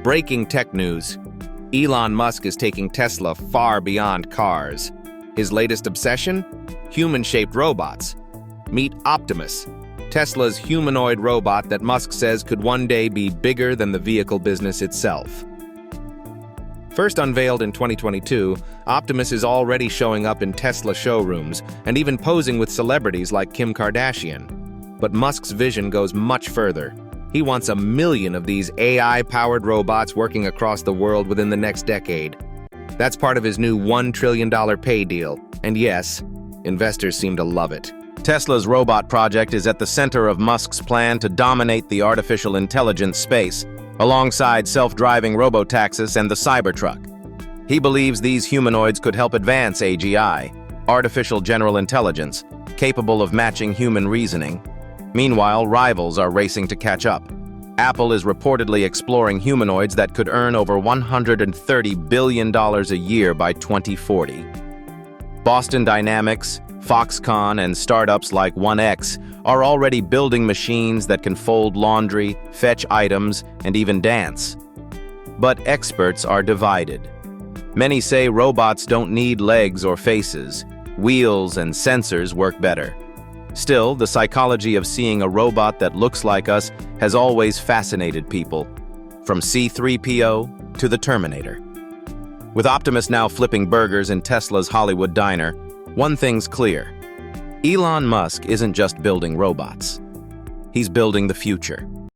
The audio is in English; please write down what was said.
Breaking tech news. Elon Musk is taking Tesla far beyond cars. His latest obsession? Human-shaped robots. Meet Optimus, Tesla's humanoid robot that Musk says could one day be bigger than the vehicle business itself. First unveiled in 2022, Optimus is already showing up in Tesla showrooms and even posing with celebrities like Kim Kardashian. But Musk's vision goes much further. He wants 1 million of these AI-powered robots working across the world within the next decade. That's part of his new $1 trillion pay deal. And yes, investors seem to love it. Tesla's robot project is at the center of Musk's plan to dominate the artificial intelligence space, alongside self-driving robotaxis and the Cybertruck. He believes these humanoids could help advance AGI, artificial general intelligence, capable of matching human reasoning. Meanwhile, rivals are racing to catch up. Apple is reportedly exploring humanoids that could earn over $130 billion a year by 2040. Boston Dynamics, Foxconn, and startups like 1X are already building machines that can fold laundry, fetch items, and even dance. But experts are divided. Many say robots don't need legs or faces. Wheels and sensors work better. Still, the psychology of seeing a robot that looks like us has always fascinated people, from C-3PO to the Terminator. With Optimus now flipping burgers in Tesla's Hollywood diner, one thing's clear. Elon Musk isn't just building robots. He's building the future.